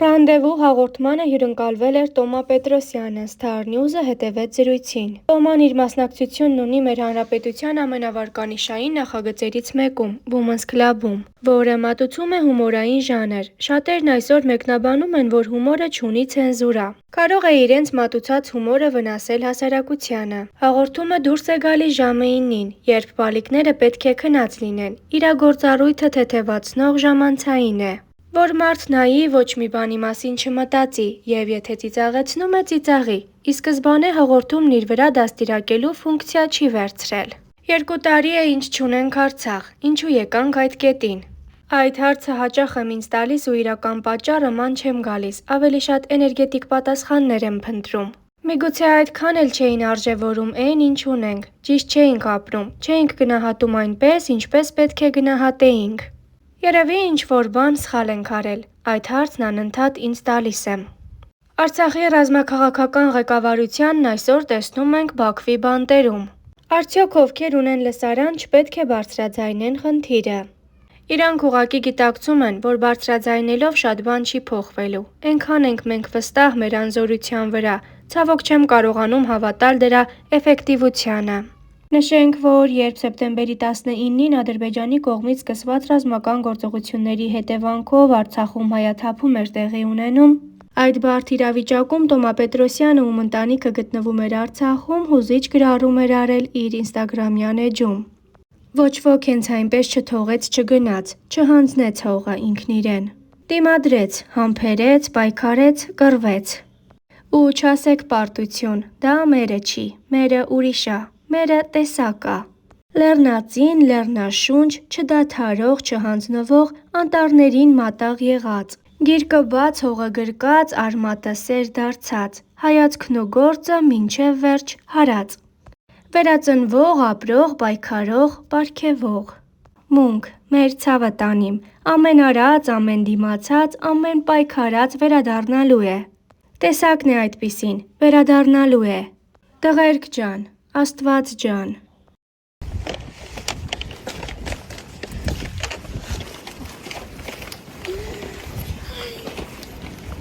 Ռանդևու հաղորդմանը հյուրընկալվել էր Տոմա Պետրոսյանը, Star News-ը հետևեց զրույցին։ Տոման իր մասնակցությունն ունի մեր հանրապետության ամենավարկանիշային նախագծերից մեկում՝ Women's Club-ում, որը մատուցում է հումորային ժանր։ Շատերն այսօր մեկնաբանում են, որ հումորը չունի ցենզուրա։ Կարող է իրենց մատուցած հումորը վնասել հասարակությանը։ Հաղորդումը դուրս է գալիս ժամը 9-ին, երբ բալիկները պետք է քնած լինեն։ Իրագործառույթը թեթևացնող ժամանցային է, որ մարդ նայի, ոչ մի բանի մասին չմտածի, և եթե ծիծաղեցնում է, ծիծաղի, ի սկզբանե հաղորդումն իր վրա դաստիարակելու ֆունկցիա չի վերցրել։ 2 տարի է ինչ չունենք Արցախ, ինչու եկանք այդ կետին։ Այդ հարցը հաճախ եմ ինձ տալիս ու իրական պատճառը ման չեմ գալիս, ավելի շատ էներգետիկ պատասխաններ եմ փնտրում։ Միգուցե այդքան էլ չէին արժևորում այն, ինչ ունենք, ճիշտ չէինք ապրում, չէինք գնահատում այնպես, ինչպես պետք է գնահատեինք։ Երևի ինչ-որ բան սխալ ենք արել, այդ հարցն անընդհատ ինձ տալիս եմ։ Արցախի ռազմաքաղաքական ղեկավարությանն այսօր տեսնում ենք Բաքվի բանտերում։ Արդյոք ովքեր ունեն լսարան չպետք է բարձրաձայնեն խնդիրը։ Իրանք ուղղակի գիտակցում են, որ բարձրաձայնելով շատ բան չի փոխվելու։ Էնքան ենք մենք վստահ մեր անզորության վրա, ցավոք չեմ կարողանում հավատալ դրա էֆեկտիվությանը։ Նշենք, որ երբ սեպտեմբերի 19-ին Ադրբեջանի կողմից սկսված ռազմական գործողությունների հետևանքով Արցախում հայաթափում էր տեղի ունենում, այդ բարդ իրավիճակում Տոմա Պետրոսյանը, ում ընտանիքը գտնվում էր Արցախում, հուզիչ գրառում էր արել իր ինստագրամյան էջում։ Ոչ ոք հենց այնպես չթողեց չգնաց, չհանձնեց հողը ինքն իրեն։ Դիմադրեց, համբերեց, պայքարեց, կռվեց։ Ու չասեք պարտություն, դա մերը չի, մերը ուրիշ ա, մերը տեսակ ա։ Լեռնածին, լեռնաշունչ, չդադարող, չհանձնվող, անտառներին մատաղ եղած, գիրկը բաց, հողը գրկած, արմատը սեր դարձած, հայացքն ու գործը մինչև վերջ հարած։ Վերածնվող, ապրող, պայքարող, պարգևող։ Մունք, մեր ցավը տանիմ, ամեն արած, ամեն դիմացած, ամեն պայքարած վերադառնալու է։ Տեսակն է այդպիսին, վերադառնալու է։ Տղերք ջան, Աստված ջան։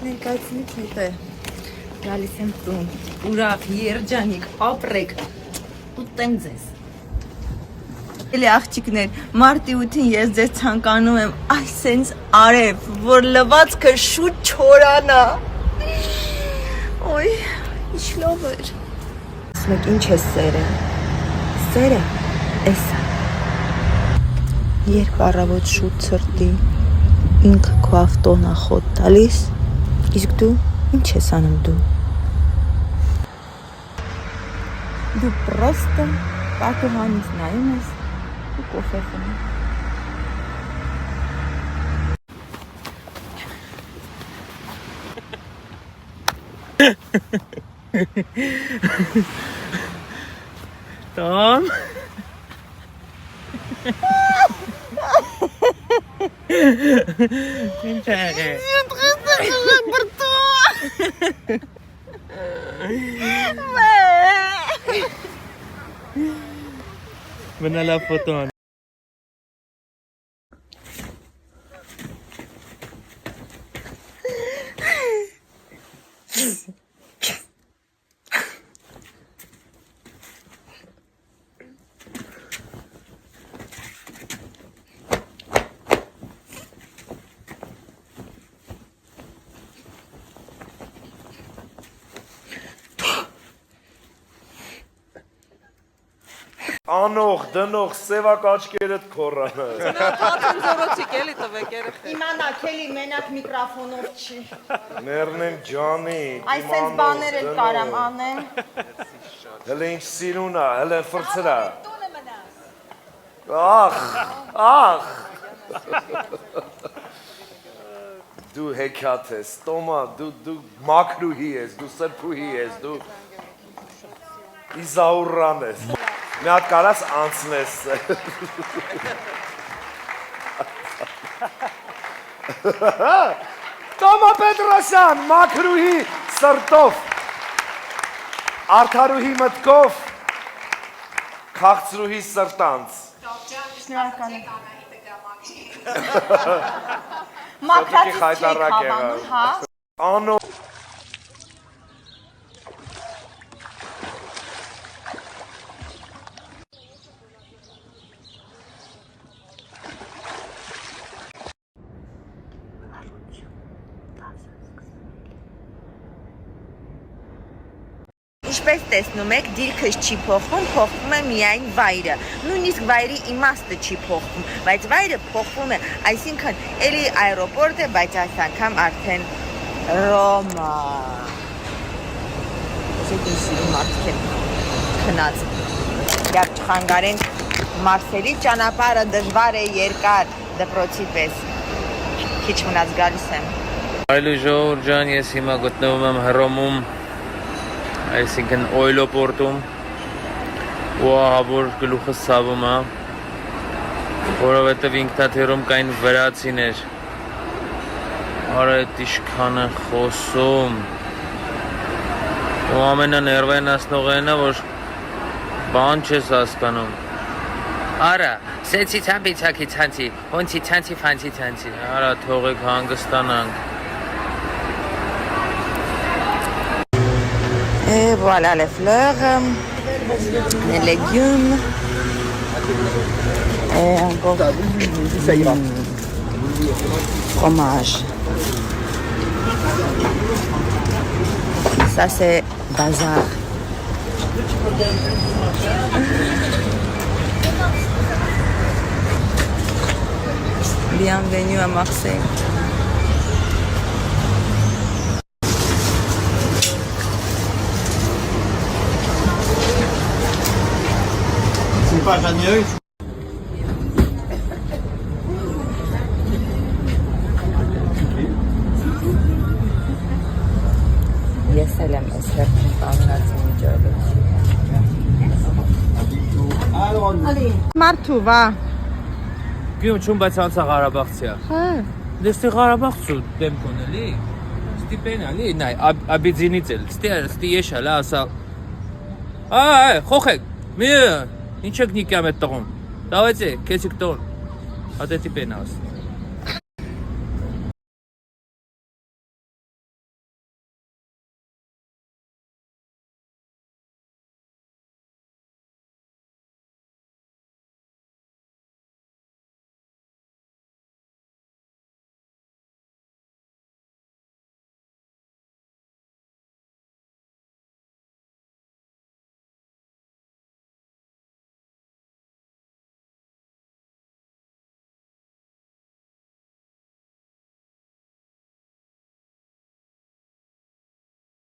Ներկայացնից հետո գալիս եմ տուն, ուրախ, երջանիկ, ապրեք, ուտեմ ձեզ։ Էլի աղջիկներ, մարտի 8-ին ես ձեզ ցանկանում եմ այսենց արև, որ լվացքը շուտ չորանա։ Ոյ, ինչ լավ էր։ Ասմեք ինչ է սերը։ Սերը էսա։ Երբ առավոտ շուտ ցրտի, ինքը քո ավտոն ա խոտ տալիս, իսկ դու ինչ ես անում դու։ Դու պրոստը պատուհանից նայում ես ու կոֆե խմում։ Tom? Ինչ է։ Venă la foton. Անող, դնող, սևակ աչկերդ քորանը։ Հատուն զորոցիկ էլի տվեք երեխեք։ Իմանաք էլի մենակ միկրոֆոնով չի։ Ներնեմ ջանի, Այսենց բաներ էլ կարամ անեմ։ հələ ինչ սիրուն ա, հələ ֆրցրա։ Ախ։ Դու հեքիաթ ես, Տոմա, դու մաքրուհի ես, դու սրբուհի ես, դու Իզաուրան ես։ Մի հատ կարաս անցնես։ Տոմա Պետրոսյան, մաքրուհի սրտով, արդարուհի մտքով, քաղցրուհի սրտանց։ Շնորհակալ եմ։ Մաքրած չի խավանում, հա։ Անո Ինչպես տեսնում եք, դիրքս չի փոխվում, փոխվում է միայն վայրը։ Նույնիսկ վայրի իմաստը չի փոխվում, բայց վայրը փոխվում է, այսինքն էլի аэропորտ է, բայց այս անգամ արդեն Ռոմա։ Այսինքն մարդիկ են քնած։ Դեռ չխանգարեն Մարսելի ճանապարհը դժվար է երկար դպրոցի պես։ Քիչ մնաց գալիս եմ։ Այլու ժողովուրդ ջան, ես հիմա գտնվում եմ Հռոմում, այսինքն օյլոպորտում, ու ահավոր գլուխս ցավում է, որովհետև ինքնաթիռում կային վրացիներ, արա էդ իշքան են խոսում, ու ամենաներվայնացնողն է, որ բան չես հասկանում, արա, սեցի ցամպի ցակի ցանցի, ոնցի ցանցի ֆանցի ցանցի, արա թողեք հանգստանանք։ Et voilà les fleurs, les légumes. Et encore fromage. Ça c'est bazar. Bienvenue à Marseille. Ես էլ եմ այս հերթին կանգնած միջոցով։ Մարդու, վա։ Գյում չում բայց անցա Ղարաբաղցիա։ Հա։ Դեստի Ղարաբաղցու դեմ կոնելի։ Ստիպենալի, նայ, աբիձինից էլ։ Ստի եշա, լա ասա։ Այ, խոխեք։ Մի ինչ եք նիկյամ այդ տղում։ Давайте, քեցիկ տոն։ Հատետի պենաս։